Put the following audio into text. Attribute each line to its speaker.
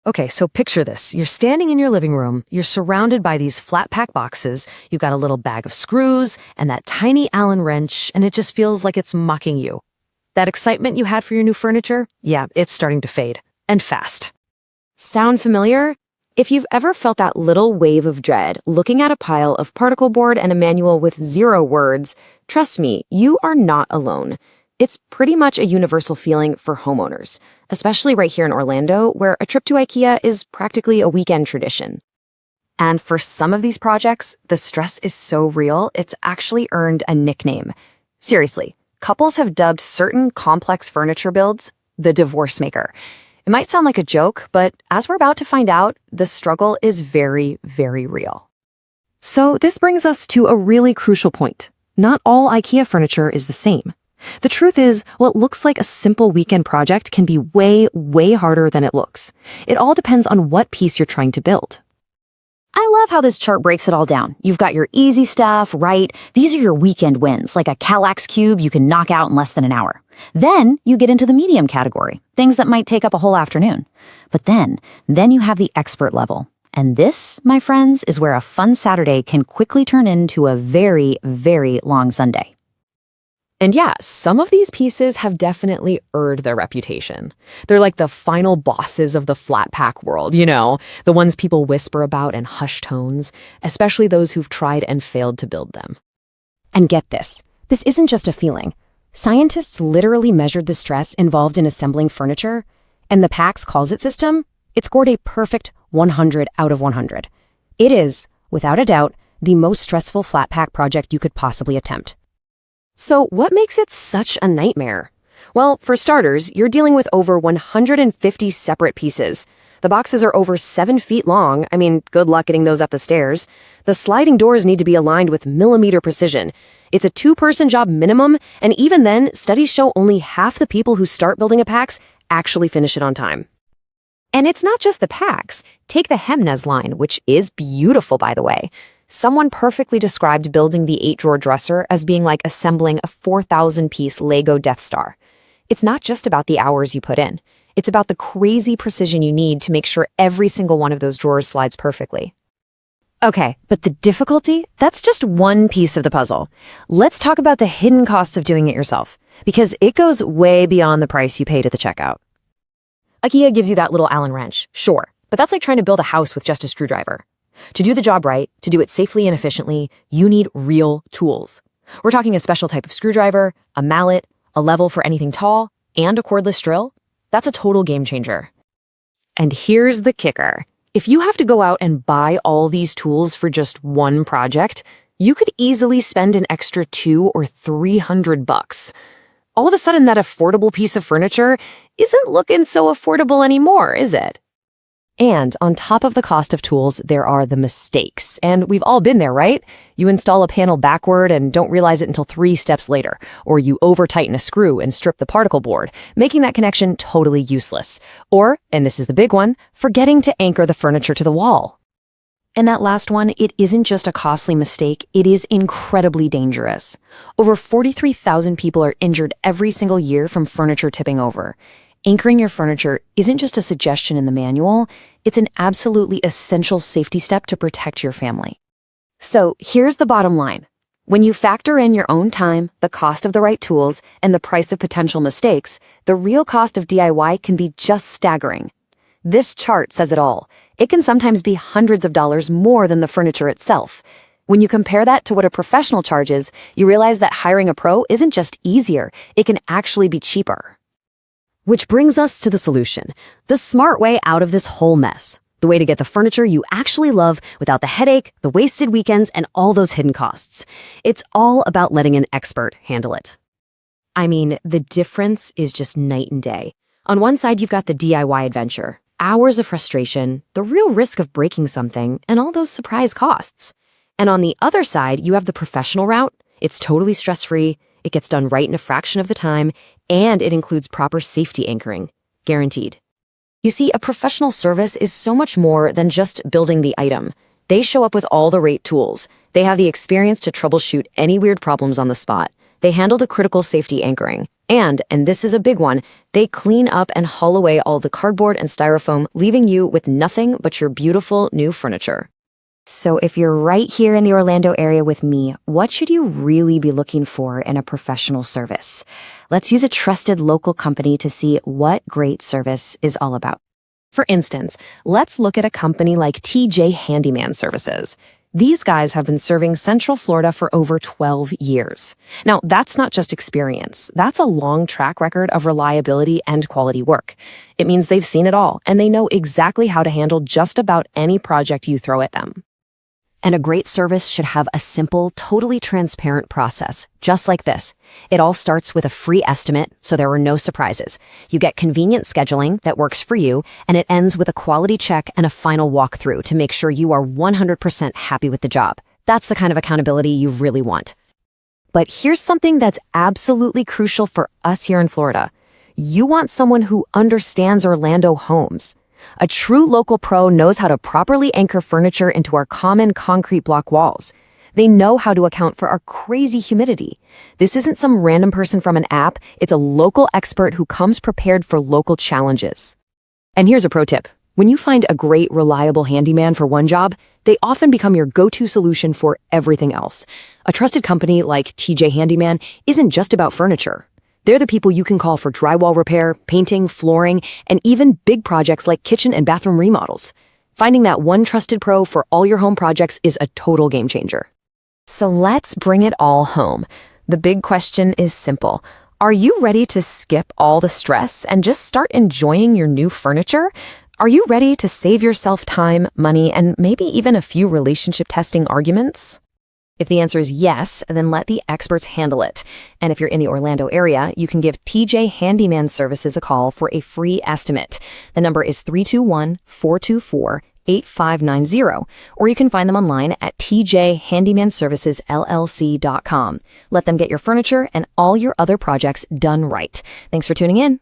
Speaker 1: Okay, so picture this. You're standing in your living room, you're surrounded by these flat pack boxes, you've got a little bag of screws and that tiny Allen wrench, and it just feels like it's mocking you. That excitement you had for your new furniture? Yeah, it's starting to fade. And fast.
Speaker 2: Sound familiar? If you've ever felt that little wave of dread looking at a pile of particle board and a manual with 0 words, trust me, you are not alone. It's pretty much a universal feeling for homeowners, especially right here in Orlando, where a trip to Ikea is practically a weekend tradition. And for some of these projects, the stress is so real, it's actually earned a nickname. Seriously, couples have dubbed certain complex furniture builds the divorce maker. It might sound like a joke, but as we're about to find out, the struggle is very, very real. So this brings us to a really crucial point. Not all IKEA furniture is the same. The truth is, what looks like a simple weekend project can be way, way harder than it looks. It all depends on what piece you're trying to build.
Speaker 3: I love how this chart breaks it all down. You've got your easy stuff, right? These are your weekend wins, like a Kallax cube you can knock out in less than an hour. Then you get into the medium category, things that might take up a whole afternoon. But then you have the expert level. And this, my friends, is where a fun Saturday can quickly turn into a very, very long Sunday.
Speaker 1: And yeah, some of these pieces have definitely earned their reputation. They're like the final bosses of the flat pack world, the ones people whisper about in hushed tones, especially those who've tried and failed to build them.
Speaker 2: And get this isn't just a feeling. Scientists literally measured the stress involved in assembling furniture, and the PAX calls it system, it scored a perfect 100 out of 100. It is, without a doubt, the most stressful flat pack project you could possibly attempt. So what makes it such a nightmare? Well, for starters, you're dealing with over 150 separate pieces. The boxes are over 7 feet long. I mean, good luck getting those up the stairs. The sliding doors need to be aligned with millimeter precision. It's a 2-person job minimum, and even then, studies show only half the people who start building a PAX actually finish it on time. And it's not just the PAX. Take the Hemnes line, which is beautiful, by the way. Someone perfectly described building the 8-drawer dresser as being like assembling a 4,000-piece Lego Death Star. It's not just about the hours you put in. It's about the crazy precision you need to make sure every single one of those drawers slides perfectly. Okay, but the difficulty? That's just one piece of the puzzle. Let's talk about the hidden costs of doing it yourself, because it goes way beyond the price you paid at the checkout. IKEA gives you that little Allen wrench, sure, but that's like trying to build a house with just a screwdriver. To do the job right, to do it safely and efficiently, you need real tools. We're talking a special type of screwdriver, a mallet, a level for anything tall, and a cordless drill. That's a total game changer. And here's the kicker. If you have to go out and buy all these tools for just one project, you could easily spend an extra $200 or $300. All of a sudden, that affordable piece of furniture isn't looking so affordable anymore, is it? And on top of the cost of tools, there are the mistakes. And we've all been there, right? You install a panel backward and don't realize it until 3 steps later. Or you over-tighten a screw and strip the particle board, making that connection totally useless. Or, and this is the big one, forgetting to anchor the furniture to the wall. And that last one, it isn't just a costly mistake, it is incredibly dangerous. Over 43,000 people are injured every single year from furniture tipping over. Anchoring your furniture isn't just a suggestion in the manual, it's an absolutely essential safety step to protect your family. So here's the bottom line. When you factor in your own time, the cost of the right tools, and the price of potential mistakes, the real cost of DIY can be just staggering. This chart says it all. It can sometimes be hundreds of dollars more than the furniture itself. When you compare that to what a professional charges, you realize that hiring a pro isn't just easier, it can actually be cheaper. Which brings us to the solution, the smart way out of this whole mess. The way to get the furniture you actually love without the headache, the wasted weekends, and all those hidden costs. It's all about letting an expert handle it. I mean, the difference is just night and day. On one side, you've got the DIY adventure, hours of frustration, the real risk of breaking something, and all those surprise costs. And on the other side, you have the professional route. It's totally stress-free, it gets done right in a fraction of the time, and it includes proper safety anchoring, guaranteed. You see, a professional service is so much more than just building the item. They show up with all the right tools. They have the experience to troubleshoot any weird problems on the spot.
Speaker 1: They handle the critical safety anchoring. And this is a big one, they clean up and haul away all the cardboard and styrofoam, leaving you with nothing but your beautiful new furniture.
Speaker 3: So if you're right here in the Orlando area with me, what should you really be looking for in a professional service? Let's use a trusted local company to see what great service is all about.
Speaker 1: For instance, let's look at a company like TJ Handyman Services. These guys have been serving Central Florida for over 12 years. Now, that's not just experience. That's a long track record of reliability and quality work. It means they've seen it all, and they know exactly how to handle just about any project you throw at them.
Speaker 2: And a great service should have a simple, totally transparent process, just like this. It all starts with a free estimate, so there are no surprises. You get convenient scheduling that works for you, and it ends with a quality check and a final walkthrough to make sure you are 100% happy with the job. That's the kind of accountability you really want.
Speaker 1: But here's something that's absolutely crucial for us here in Florida. You want someone who understands Orlando homes. A true local pro knows how to properly anchor furniture into our common concrete block walls. They know how to account for our crazy humidity. This isn't some random person from an app, it's a local expert who comes prepared for local challenges. And here's a pro tip. When you find a great, reliable handyman for one job, they often become your go-to solution for everything else. A trusted company like TJ Handyman isn't just about furniture. They're the people you can call for drywall repair, painting, flooring, and even big projects like kitchen and bathroom remodels. Finding that one trusted pro for all your home projects is a total game changer. So let's bring it all home. The big question is simple. Are you ready to skip all the stress and just start enjoying your new furniture? Are you ready to save yourself time, money, and maybe even a few relationship testing arguments? If the answer is yes, then let the experts handle it. And if you're in the Orlando area, you can give TJ Handyman Services a call for a free estimate. The number is 321-424-8590, or you can find them online at tjhandymanservicesllc.com. Let them get your furniture and all your other projects done right. Thanks for tuning in.